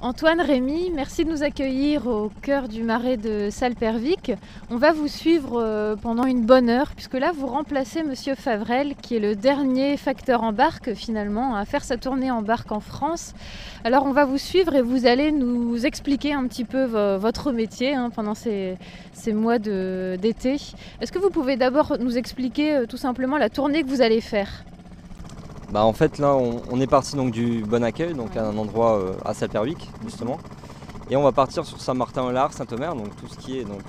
Antoine, Rémi, merci de nous accueillir au cœur du marais de Salpervik. On va vous suivre pendant une bonne heure, puisque là vous remplacez Monsieur Favrel, qui est le dernier facteur en barque finalement à faire sa tournée en barque en France. Alors on va vous suivre et vous allez nous expliquer un petit peu votre métier pendant ces mois d'été. Est-ce que vous pouvez d'abord nous expliquer tout simplement la tournée que vous allez faire ? En fait là on est parti donc du Bon Accueil, donc à un endroit à Salpervik justement. Et on va partir sur Saint-Martin-en-Laye, Saint-Omer, donc tout ce qui est donc,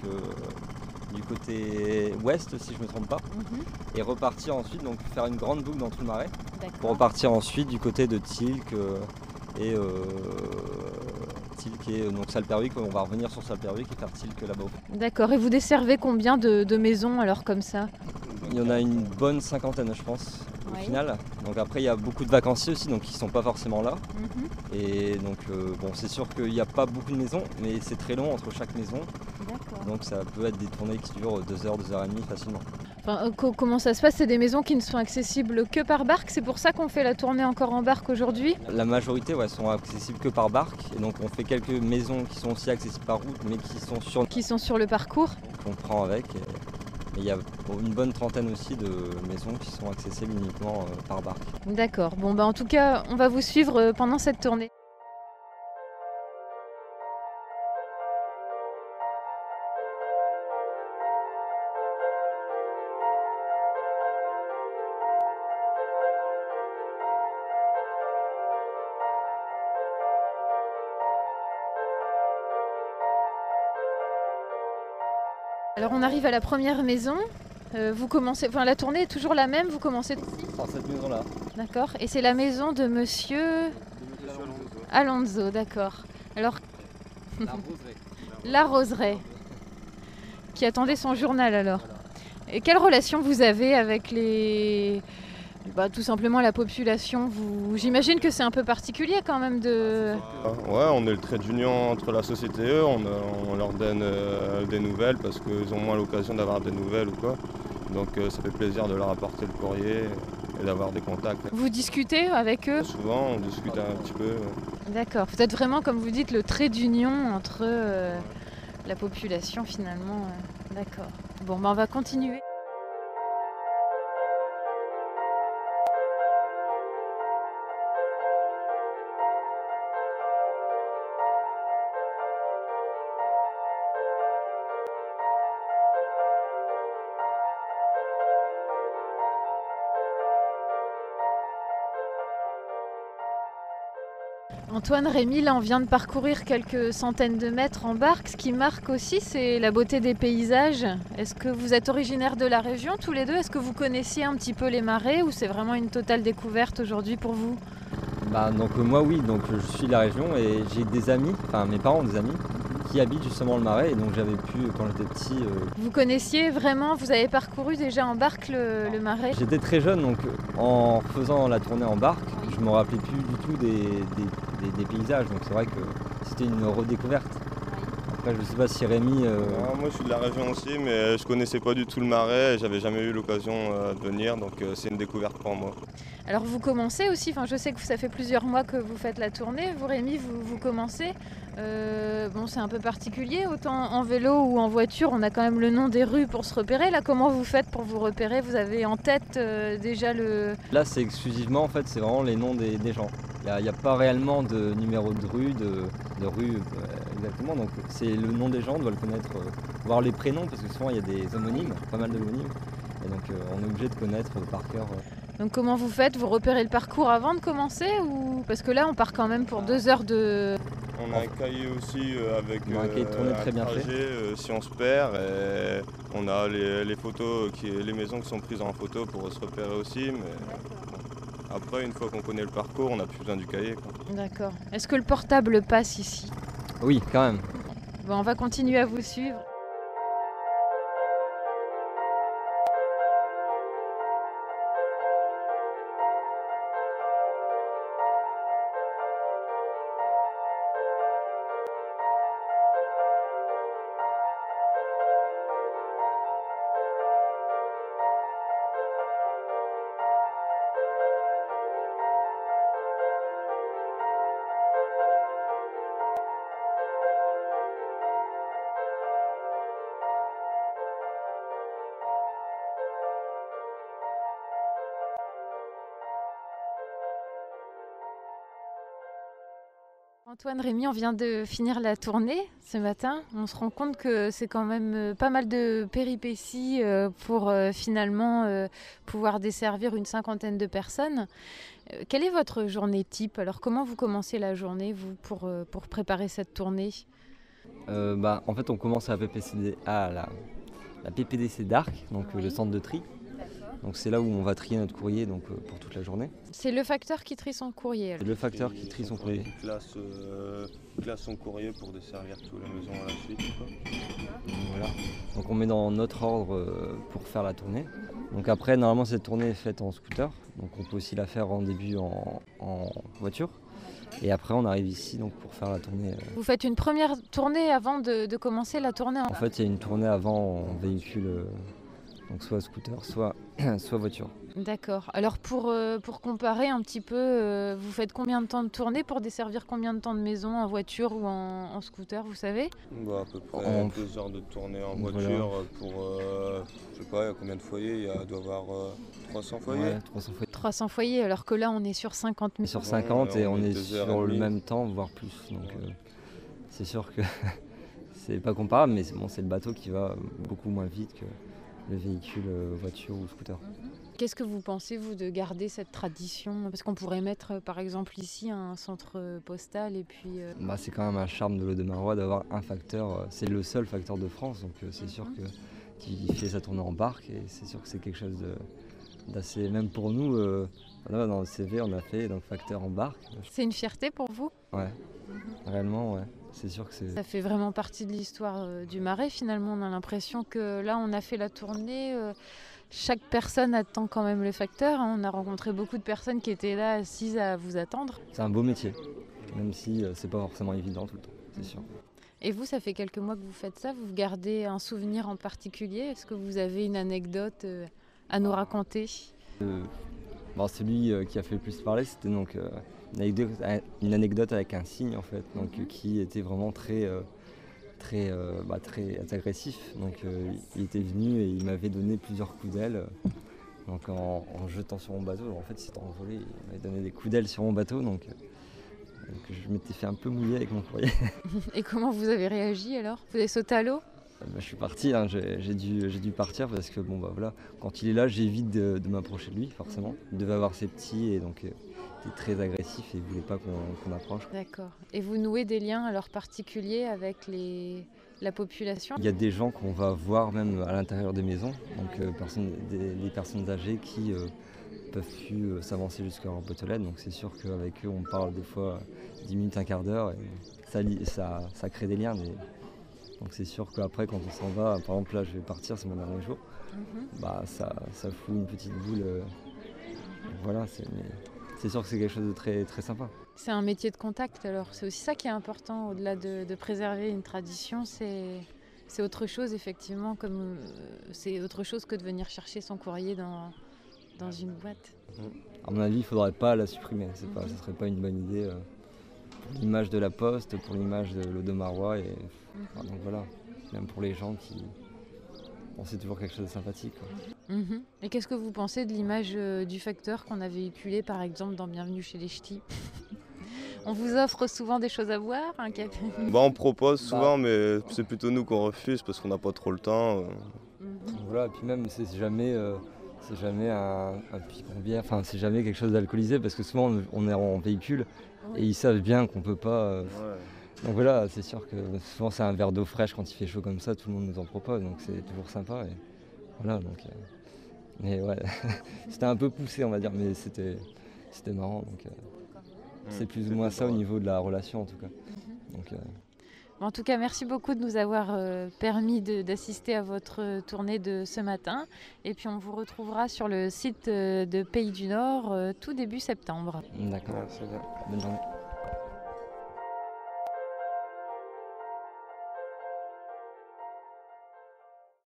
du côté ouest si je ne me trompe pas. Et repartir ensuite, donc faire une grande boucle dans tout le marais. Pour repartir ensuite du côté de Tilk et donc Salpervik. On va revenir sur Salpervik et faire Tilk là-bas. D'accord, et vous desservez combien de maisons alors comme ça ? Il y en a une bonne cinquantaine je pense au final. Donc après il y a beaucoup de vacanciers aussi donc qui ne sont pas forcément là. Et donc c'est sûr qu'il n'y a pas beaucoup de maisons mais c'est très long entre chaque maison. Donc ça peut être des tournées qui durent 2 heures, 2 heures et demie facilement. Comment ça se passe ? C'est des maisons qui ne sont accessibles que par barque, c'est pour ça qu'on fait la tournée encore en barque aujourd'hui ? La majorité sont accessibles que par barque et donc on fait quelques maisons qui sont aussi accessibles par route mais qui sont sur le parcours. Qu'on prend avec. Et il y a une bonne trentaine aussi de maisons qui sont accessibles uniquement par barque. D'accord, en tout cas on va vous suivre pendant cette tournée. Alors on arrive à la première maison. Vous commencez, la tournée est toujours la même, vous commencez par cette maison-là. D'accord. Et c'est la maison de Monsieur Alonso, d'accord. Alors La Roseraie, qui attendait son journal alors. Et quelle relation vous avez avec tout simplement la population ? J'imagine que c'est un peu particulier quand même de... Ouais, on est le trait d'union entre la société et eux, on leur donne des nouvelles parce qu'ils ont moins l'occasion d'avoir des nouvelles ou quoi. Donc ça fait plaisir de leur apporter le courrier et d'avoir des contacts. Vous discutez avec eux ? Souvent, on discute un petit peu. D'accord, vous êtes vraiment, comme vous dites, le trait d'union entre la population finalement. D'accord. On va continuer. Antoine, Rémi, là on vient de parcourir quelques centaines de mètres en barque. Ce qui marque aussi, c'est la beauté des paysages. Est-ce que vous êtes originaires de la région tous les deux ? Est-ce que vous connaissiez un petit peu les marais ou c'est vraiment une totale découverte aujourd'hui pour vous ? Donc moi oui, donc je suis de la région et j'ai des amis, mes parents ont des amis qui habitent justement le marais et donc j'avais pu quand j'étais petit... Vous connaissiez vraiment, vous avez parcouru déjà en barque le marais ? J'étais très jeune donc en faisant la tournée en barque, je me rappelais plus du tout des paysages donc c'est vrai que c'était une redécouverte. Après je sais pas si Rémi... Moi je suis de la région aussi mais je connaissais pas du tout le marais et j'avais jamais eu l'occasion de venir donc c'est une découverte pour moi. Alors vous commencez aussi, je sais que ça fait plusieurs mois que vous faites la tournée. Vous Rémi, vous commencez. C'est un peu particulier, autant en vélo ou en voiture, on a quand même le nom des rues pour se repérer. Là, comment vous faites pour vous repérer ? Vous avez en tête déjà le... Là c'est exclusivement, en fait, c'est vraiment les noms des gens. Il n'y a pas réellement de numéro de rue, de rue exactement. Donc c'est le nom des gens, on doit le connaître, voir les prénoms parce que souvent il y a des homonymes, pas mal d'homonymes. Et donc on est obligé de connaître par cœur. Donc comment vous faites ? Vous repérez le parcours avant de commencer ou... Parce que là on part quand même pour 2 heures de... On a un cahier aussi avec un cahier de tournée très bien trajet fait. Si on se perd. Et on a les photos, les maisons qui sont prises en photo pour se repérer aussi. Mais après, une fois qu'on connaît le parcours, on n'a plus besoin du cahier, quoi. D'accord. Est-ce que le portable passe ici ? Oui, quand même. On va continuer à vous suivre. Antoine, Rémi, on vient de finir la tournée ce matin. On se rend compte que c'est quand même pas mal de péripéties pour finalement pouvoir desservir une cinquantaine de personnes. Quelle est votre journée type? Alors comment vous commencez la journée, vous, pour préparer cette tournée? En fait, on commence à la PPDC d'Arc, donc le centre de tri. Donc c'est là où on va trier notre courrier donc, pour toute la journée. C'est le facteur qui trie son courrier. C'est le facteur qui trie son courrier. Il classe son courrier pour desservir toute la maison à la suite. Quoi. Voilà. Donc on met dans notre ordre pour faire la tournée. Donc après, normalement, cette tournée est faite en scooter. Donc on peut aussi la faire en début en voiture. Et après, on arrive ici donc, pour faire la tournée. Vous faites une première tournée avant de commencer la tournée? En fait, il y a une tournée avant en véhicule, donc soit scooter, soit voiture. D'accord. Alors pour comparer un petit peu, vous faites combien de temps de tournée pour desservir combien de temps de maison en voiture ou en scooter, vous savez? À peu près 2 heures de tournée en voiture pour, je sais pas, il y a combien de foyers? Il doit y avoir 300 foyers. Ouais, 300 foyers. 300 foyers, alors que là on est sur 50 000. Sur 50 et on est sur le 2h30. même temps, voire plus. Donc c'est sûr que c'est pas comparable, mais c'est le bateau qui va beaucoup moins vite que le véhicule voiture ou scooter. Qu'est-ce que vous pensez, vous, de garder cette tradition? Parce qu'on pourrait mettre, par exemple, ici un centre postal et puis... C'est quand même un charme de l'Aude-Marois d'avoir un facteur. C'est le seul facteur de France, donc c'est sûr qu'il fait sa tournée en barque et c'est sûr que c'est quelque chose d'assez... Même pour nous, dans le CV, on a fait donc facteur en barque. C'est une fierté pour vous? Ouais, réellement, ouais. C'est sûr que c'est... Ça fait vraiment partie de l'histoire du Marais, finalement. On a l'impression que là, on a fait la tournée... Chaque personne attend quand même le facteur. On a rencontré beaucoup de personnes qui étaient là assises à vous attendre. C'est un beau métier, même si c'est pas forcément évident tout le temps, c'est sûr. Et vous, ça fait quelques mois que vous faites ça. Vous gardez un souvenir en particulier? Est-ce que vous avez une anecdote à nous raconter? Celui qui a fait le plus parler, c'était donc une anecdote avec un cygne en fait, donc qui était vraiment très agressif. Donc il était venu et il m'avait donné plusieurs coups d'aile donc en jetant sur mon bateau. En fait, il s'était envolé, il m'avait donné des coups d'aile sur mon bateau, donc je m'étais fait un peu mouiller avec mon courrier. Et comment vous avez réagi alors? Vous avez sauté à l'eau? Je suis parti, hein, j'ai dû partir parce que voilà, quand il est là, j'évite de m'approcher de lui forcément. Il devait avoir ses petits et donc il était très agressif et il ne voulait pas qu'on approche. D'accord. Et vous nouez des liens alors particuliers avec la population? Il y a des gens qu'on va voir même à l'intérieur des maisons, donc des personnes âgées qui peuvent plus s'avancer jusqu'à leur boîte aux lettres. Donc c'est sûr qu'avec eux on parle des fois 10 minutes, un quart d'heure et ça crée des liens. Donc c'est sûr qu'après quand on s'en va, par exemple là je vais partir, c'est mon dernier jour, ça fout une petite boule. Voilà, c'est sûr que c'est quelque chose de très, très sympa. C'est un métier de contact alors, c'est aussi ça qui est important au-delà de préserver une tradition, c'est autre chose effectivement, c'est autre chose que de venir chercher son courrier dans une boîte. À mon avis, il ne faudrait pas la supprimer, ce ne serait pas une bonne idée. Pour l'image de la Poste, pour l'image de l'Aude-Marois donc voilà, même pour les gens qui... c'est toujours quelque chose de sympathique. Quoi. Et qu'est-ce que vous pensez de l'image du facteur qu'on a véhiculé par exemple dans Bienvenue chez les Ch'tis? On vous offre souvent des choses à boire, un café? On propose souvent, mais c'est plutôt nous qu'on refuse parce qu'on n'a pas trop le temps. Voilà, et puis même c'est jamais un picon-bière, c'est jamais quelque chose d'alcoolisé parce que souvent on est en véhicule et ils savent bien qu'on peut pas. Donc voilà, c'est sûr que souvent c'est un verre d'eau fraîche quand il fait chaud comme ça, tout le monde nous en propose, donc c'est toujours sympa. Et voilà, donc, mais ouais, c'était un peu poussé on va dire, mais c'était marrant. Donc, c'est plus ou moins ça au niveau de la relation en tout cas. Donc, En tout cas, merci beaucoup de nous avoir permis d'assister à votre tournée de ce matin. Et puis on vous retrouvera sur le site de Pays du Nord tout début septembre. D'accord, bonne journée.